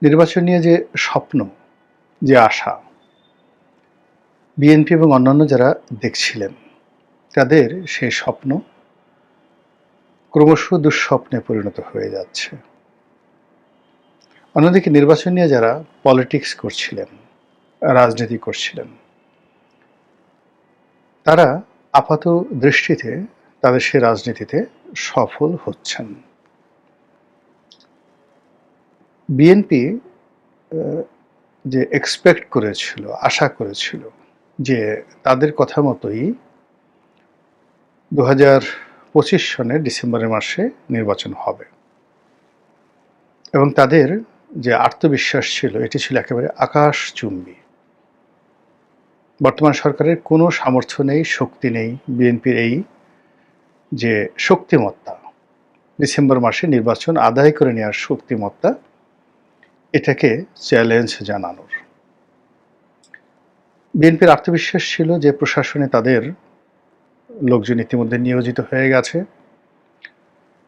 নির্বাচন নিয়ে যে স্বপ্ন, যে আশা বিএনপি এবং অন্যান্য যারা দেখছিলেন, তাদের সেই স্বপ্ন ক্রমশ দুঃস্বপ্নে পরিণত হয়ে যাচ্ছে। অন্যদিকে নির্বাচন নিয়ে যারা পলিটিক্স করছিলেন, রাজনীতি করছিলেন, তারা আপাত দৃষ্টিতে তাদের সেই রাজনীতিতে সফল হচ্ছেন। বিএনপি যে এক্সপেক্ট করেছিল, আশা করেছিল যে তাদের কথা মতোই 2025 সনের ডিসেম্বরের মাসে নির্বাচন হবে, এবং তাদের যে আত্মবিশ্বাস ছিল এটি ছিল একেবারে আকাশচুম্বী। বর্তমান সরকারের কোনো সামর্থ্য নেই, শক্তি নেই বিএনপির এই যে শক্তিমত্তা, ডিসেম্বর মাসে নির্বাচন আদায় করে নেওয়ার শক্তিমত্তা, এটাকে চ্যালেঞ্জ জানানোর। বিএনপির আত্মবিশ্বাস ছিল যে প্রশাসনে তাদের লোকজন ইতিমধ্যে নিয়োজিত হয়ে গেছে,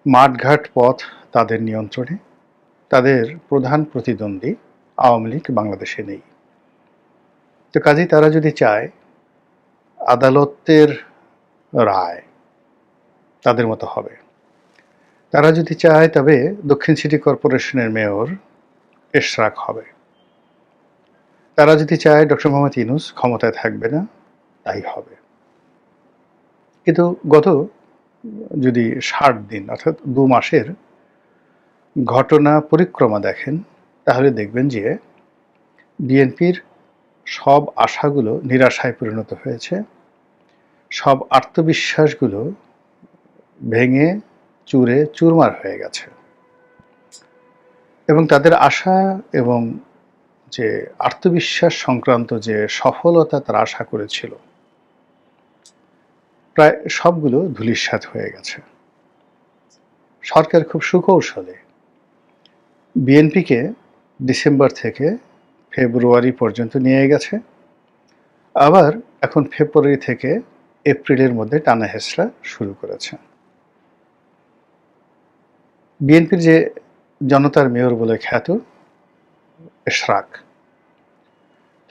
মাঠঘাট পথ তাদের নিয়ন্ত্রণে, তাদের প্রধান প্রতিদ্বন্দ্বী আওয়ামী লীগ বাংলাদেশে নেই। তো কাজেই তারা যদি চায় আদালতের রায় তাদের মতো হবে, তারা যদি চায় তবে দক্ষিণ সিটি কর্পোরেশনের মেয়র এশরাক হবে, তারা যদি চায় ডক্টর মোহাম্মদ ইউনূস ক্ষমতায় থাকবে না, তাই হবে। কিন্তু গত যদি 60 দিন অর্থাৎ 2 মাসের ঘটনা পরিক্রমা দেখেন, তাহলে দেখবেন যে বিএনপির সব আশাগুলো নিরাশায় পরিণত হয়েছে, সব আত্মবিশ্বাসগুলো ভেঙে চুরে চুরমার হয়ে গেছে, এবং তাদের আশা এবং যে আত্মবিশ্বাস সংক্রান্ত যে সফলতা তারা আশা করেছিল, প্রায় সবগুলো ধূলিসাৎ হয়ে গেছে। সরকার খুব সুকৌশলে বিএনপিকে ডিসেম্বর থেকে ফেব্রুয়ারি পর্যন্ত নিয়ে গেছে, আবার এখন ফেব্রুয়ারি থেকে এপ্রিলের মধ্যে টানা হেঁচড়া শুরু করেছে। বিএনপির যে জনতার মেয়র বলে খ্যাত এশরাক,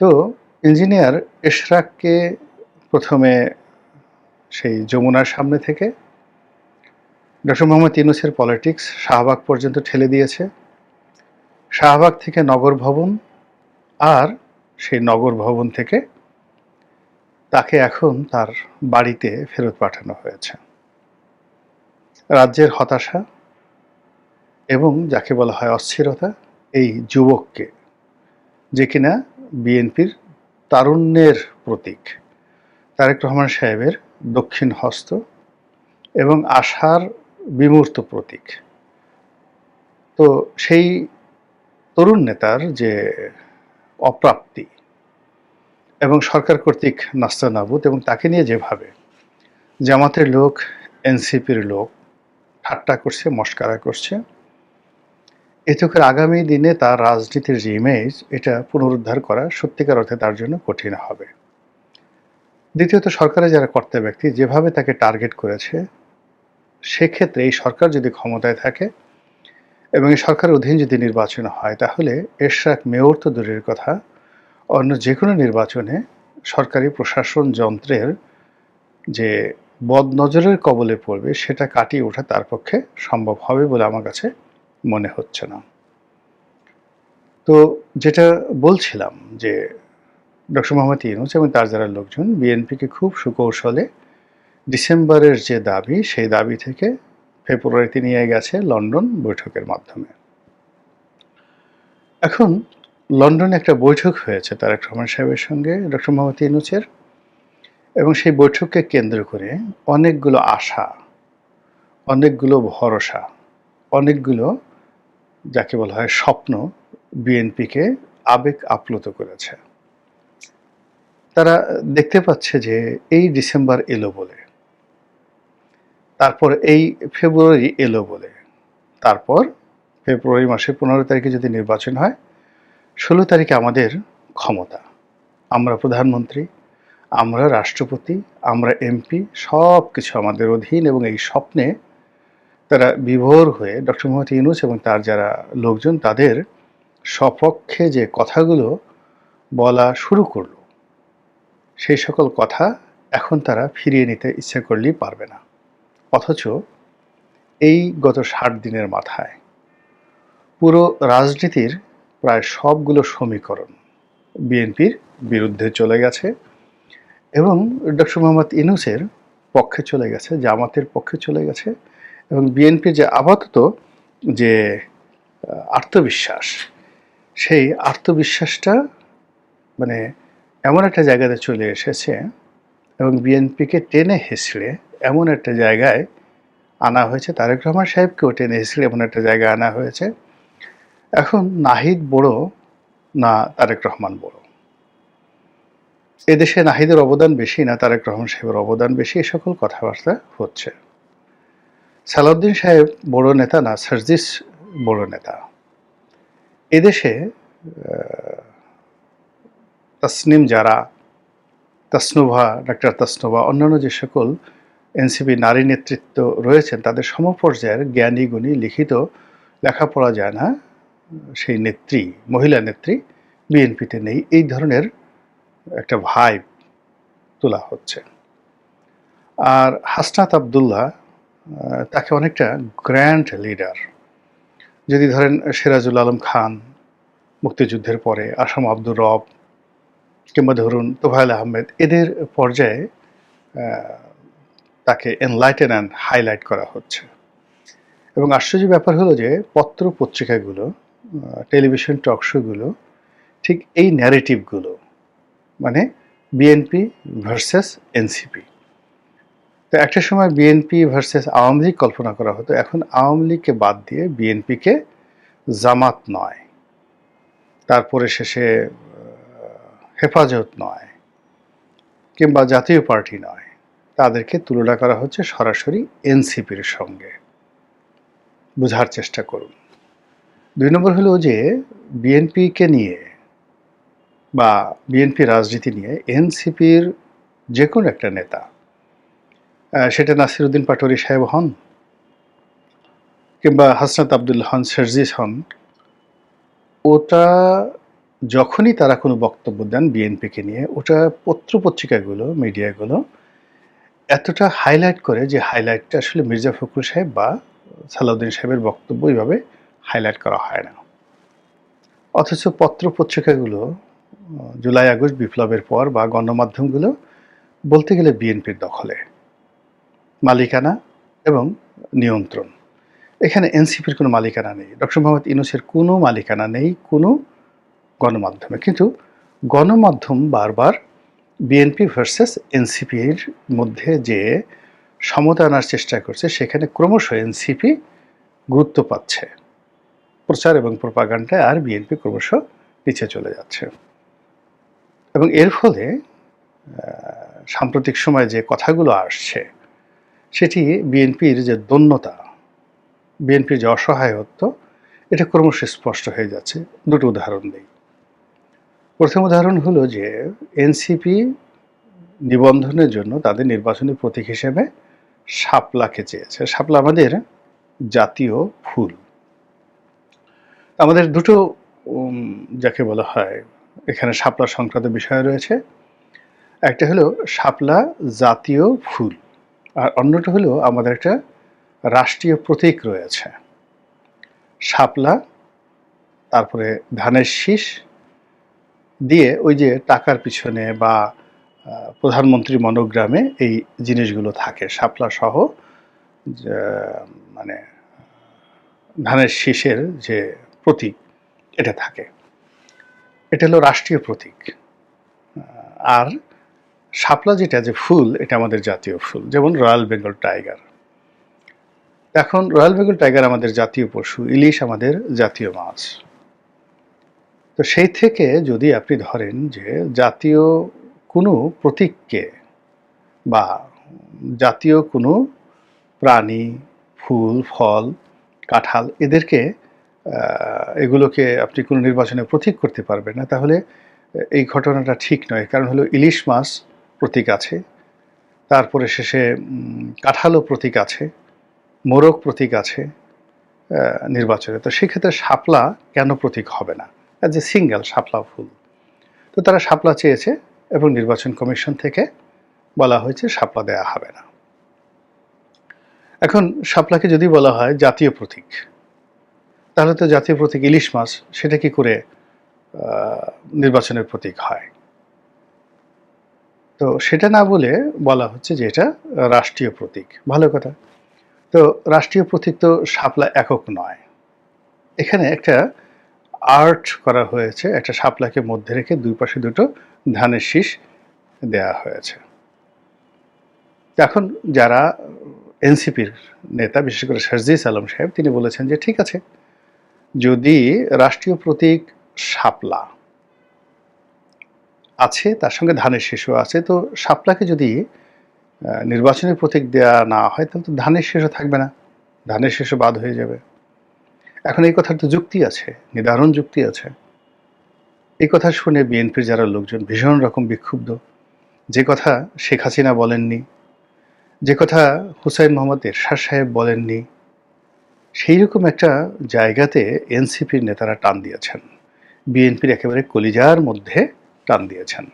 তো ইঞ্জিনিয়ার এশরাককে প্রথমে সেই যমুনার সামনে থেকে ডক্টর মোহাম্মদ ইউনূসের পলিটিক্স শাহবাগ পর্যন্ত ঠেলে দিয়েছে, শাহবাগ থেকে নগর ভবন, আর সেই নগর ভবন থেকে তাকে এখন তার বাড়িতে ফেরত পাঠানো হয়েছে। রাজ্যের হতাশা এবং যাকে বলা হয় অস্থিরতা, এই যুবককে, যে কিনা বিএনপির তারুণ্যের প্রতীক, তারেক রহমান সাহেবের দক্ষিণ হস্ত এবং আশার বিমূর্ত প্রতীক, তো সেই তরুণ নেতার যে অপ্রাপ্তি এবং সরকার কর্তৃক নাস্তানাবুদ, এবং তাকে নিয়ে যেভাবে জামাতের লোক, এনসিপির লোক ঠাট্টা করছে, মস্কারা করছে, এতে করে আগামী দিনে তার রাজনীতির যে ইমেজ, এটা পুনরুদ্ধার করা সত্যিকার অর্থে তার জন্য কঠিন হবে। দ্বিতীয়ত, সরকারের যারা কর্তা ব্যক্তি যেভাবে তাকে টার্গেট করেছে, সেক্ষেত্রে এই সরকার যদি ক্ষমতায় থাকে এবং এই সরকারের অধীন যদি নির্বাচন হয়, তাহলে এশরাক মেয়র তো দূরের কথা, অন্য যে কোনো নির্বাচনে সরকারি প্রশাসন যন্ত্রের যে বদনজরের কবলে পড়বে, সেটা কাটিয়ে ওঠা তার পক্ষে সম্ভব হবে বলে আমার কাছে মনে হচ্ছে না। তো যেটা বলছিলাম যে ডক্টর মোহাম্মদ ইউনূস এবং তার যারা লোকজন বিএনপিকে খুব সুকৌশলে ডিসেম্বরের যে দাবি, সেই দাবি থেকে ফেব্রুয়ারিতে নিয়ে গেছে লন্ডন বৈঠকের মাধ্যমে। এখন লন্ডনে একটা বৈঠক হয়েছে তারেক রহমান সাহেবের সঙ্গে ডক্টর মোহাম্মদ ইউনূসের, এবং সেই বৈঠককে কেন্দ্র করে অনেকগুলো আশা, অনেকগুলো ভরসা, অনেকগুলো যাকে বলা হয় স্বপ্ন বিএনপিকে আবেগ আপ্লুত করেছে। তারা দেখতে পাচ্ছে যে এই ডিসেম্বর এলো বলে, তারপর এই ফেব্রুয়ারি এলো বলে, তারপর ফেব্রুয়ারি মাসে 15 তারিখে যদি নির্বাচন হয়, 16 তারিখে আমাদের ক্ষমতা, আমরা প্রধানমন্ত্রী, আমরা রাষ্ট্রপতি, আমরা এমপি, সব কিছু আমাদের অধীন, এবং এই স্বপ্নে তারা বিভোর হয়ে ডক্টর মোহাম্মদ ইউনূস এবং তার যারা লোকজন তাদের সপক্ষে যে কথাগুলো বলা শুরু করলো, সেই সকল কথা এখন তারা ফিরিয়ে নিতে ইচ্ছে করলেই পারবে না। অথচ এই গত 60 দিনের মাথায় পুরো রাজনীতির প্রায় সবগুলো সমীকরণ বিএনপির বিরুদ্ধে চলে গেছে এবং ডক্টর মোহাম্মদ ইউনূসের পক্ষে চলে গেছে, জামাতের পক্ষে চলে গেছে। এবং বিএনপির যে আপাতত যে আত্মবিশ্বাস, সেই আত্মবিশ্বাসটা মানে এমন একটা জায়গাতে চলে এসেছে এবং বিএনপিকে টেনে হেঁচড়ে এমন একটা জায়গায় আনা হয়েছে, তারেক রহমান সাহেবকেও টেনে হেঁচড়ে এমন একটা জায়গায় আনা হয়েছে। এখন নাহিদ বড় না তারেক রহমান বড়, এদেশে নাহিদের অবদান বেশি না তারেক রহমান সাহেবের অবদান বেশি, এ সকল কথাবার্তা হচ্ছে। সালাউদ্দিন সাহেব বড় নেতা না সার্জিস বড় নেতা। এদেশে তাসনিম যারা, তাসনুভা, ডাক্তার তাসনুভা, অন্যান্য যে সকল এনসিপি নারী নেতৃত্ব রয়েছেন, তাদের সমপর্যায়ের জ্ঞানী গুণী লিখিত লেখাপড়া যায় না সেই নেত্রী, মহিলা নেত্রী বিএনপিতে নেই, এই ধরনের একটা ভাইব তোলা হচ্ছে। আর হাসনাত আবদুল্লাহ, তাকে অনেকটা গ্র্যান্ড লিডার, যদি ধরেন সিরাজুল আলম খান মুক্তিযুদ্ধের পরে, আসাম আব্দুর রব, কিংবা ধরুন তোফায়েল আহমেদ, এদের পর্যায়ে তাকে এনলাইটেন অ্যান্ড হাইলাইট করা হচ্ছে। এবং আশ্চর্য ব্যাপার হলো যে পত্র পত্রিকাগুলো, টেলিভিশন টক শোগুলো ঠিক এই ন্যারেটিভগুলো, মানে বিএনপি ভার্সেস এনসিপি। তো একটা সময় বিএনপি ভার্সেস আওয়ামী লীগ কল্পনা করা হতো, এখন আওয়ামী লীগকে বাদ দিয়ে বিএনপিকে জামাত নয়, তারপরে শেষে হেফাজত নয়, কিংবা জাতীয় পার্টি নয়, তাদেরকে তুলনা করা হচ্ছে সরাসরি এনসিপির সঙ্গে। বোঝার চেষ্টা করুন। 2 নম্বর হলো যে বিএনপিকে নিয়ে বা বিএনপি রাজনীতি নিয়ে এনসিপির যে কোনো একটা নেতা, সেটা নাসিরউদ্দিন পাটোয়ারী সাহেব হন, কিংবা হাসনাত আবদুল্লাহ হন, সার্জিস হন, ওটা যখনই তারা কোনো বক্তব্য দেন বিএনপিকে নিয়ে, ওটা পত্রপত্রিকাগুলো, মিডিয়াগুলো এতটা হাইলাইট করে যে হাইলাইটটা আসলে মির্জা ফখরুল সাহেব বা সালাউদ্দিন সাহেবের বক্তব্য এইভাবে হাইলাইট করা হয় না। অথচ পত্রপত্রিকাগুলো জুলাই আগস্ট বিপ্লবের পর বা গণমাধ্যমগুলো বলতে গেলে বিএনপির দখলে, মালিকানা এবং নিয়ন্ত্রণ। এখানে এনসিপির কোনো মালিকানা নেই, ডক্টর মোহাম্মদ ইউনূসের কোনো মালিকানা নেই কোনো গণমাধ্যমে। কিন্তু গণমাধ্যম বারবার বিএনপি ভার্সেস এনসিপির মধ্যে যে সমতা আনার চেষ্টা করছে, সেখানে ক্রমশ এনসিপি গুরুত্ব পাচ্ছে প্রচার এবং প্রোপাগান্ডায়, আর বিএনপি ক্রমশ পিছিয়ে চলে যাচ্ছে। এবং এর ফলে সাম্প্রতিক সময়ে যে কথাগুলো আসছে, সেটি বিএনপির যে দন্যতা, বিএনপির যে অসহায়ত্ব, এটা ক্রমশ স্পষ্ট হয়ে যাচ্ছে। দুটো উদাহরণ দিই। প্রথম উদাহরণ হলো যে এনসিপি নিবন্ধনের জন্য তাদের নির্বাচনী প্রতীক হিসেবে শাপলাকে চেয়েছে। শাপলা আমাদের জাতীয় ফুল। আমাদের দুটো যাকে বলা হয় এখানে শাপলা সংক্রান্ত বিষয় রয়েছে। একটা হলো শাপলা জাতীয় ফুল, আর অন্যটা হলো আমাদের একটা রাষ্ট্রীয় প্রতীক রয়েছে। শাপলা, তারপরে ধানের শীষ দিয়ে ওই যে টাকার পিছনে বা প্রধানমন্ত্রী মনোগ্রামে এই জিনিসগুলো থাকে, শাপলা সহ মানে ধানের শীষের যে প্রতীক, এটা থাকে। এটা হলো রাষ্ট্রীয় প্রতীক। আর শাপলা যেটা যে ফুল, এটা আমাদের জাতীয় ফুল, যেমন রয়্যাল বেঙ্গল টাইগার। এখন রয়্যাল বেঙ্গল টাইগার আমাদের জাতীয় পশু, ইলিশ আমাদের জাতীয় মাছ। তো সেই থেকে যদি আপনি ধরেন যে জাতীয় কোনো প্রতীককে বা জাতীয় কোনো প্রাণী, ফুল, ফল, কাঁঠাল, এগুলোকে আপনি কোনো নির্বাচনে প্রতীক করতে পারবেন না, তাহলে এই ঘটনাটা ঠিক নয়। কারণ হলো ইলিশ মাছ প্রতীক আছে, তারপরে শেষে কাঁঠালও প্রতীক আছে, মোরগ প্রতীক আছে নির্বাচনে। তো সেক্ষেত্রে শাপলা কেন প্রতীক হবে না? অ্যাজ এ সিঙ্গেল শাপলা ফুল। তো তারা শাপলা চেয়েছে এবং নির্বাচন কমিশন থেকে বলা হয়েছে শাপলা দেয়া হবে না। এখন শাপলাকে যদি বলা হয় জাতীয় প্রতীক, তাহলে তো জাতীয় প্রতীক ইলিশ মাছ, সেটা কি করে নির্বাচনের প্রতীক হয়? তো সেটা না বলে বলা হচ্ছে যে এটা রাষ্ট্রীয় প্রতীক। ভালো কথা। তো রাষ্ট্রীয় প্রতীক তো শাপলা একক নয়। এখানে একটা আর্ট করা হয়েছে, একটা শাপলাকে মধ্যে রেখে দুই পাশে দুটো ধানের শীষ দেয়া হয়েছে। এখন যারা এনসিপির নেতা, বিশেষ করে শারজিস আলম সাহেব, তিনি বলেছেন যে ঠিক আছে, যদি রাষ্ট্রীয় প্রতীক শাপলা আছে, তার সঙ্গে ধানের শীষও আছে, তো শাপলাকে যদি নির্বাচনের প্রতীক দেয়া না হয়, তাহলে তো ধানের শীষও থাকবে না, ধানের শীষও বাদ হয়ে যাবে। এখন এই কথার তো যুক্তি আছে, নিদারুণ যুক্তি আছে। এই কথা শুনে বিএনপির যারা লোকজন ভীষণ রকম বিক্ষুব্ধ। যে কথা শেখ হাসিনা বলেননি, যে কথা হুসাইন মোহাম্মদ এরশাদ সাহেব বলেননি, সেই রকম একটা জায়গাতে এনসিপির নেতারা টান দিয়েছেন, বিএনপির একেবারে কলিজার মধ্যে টান দিয়েছেন।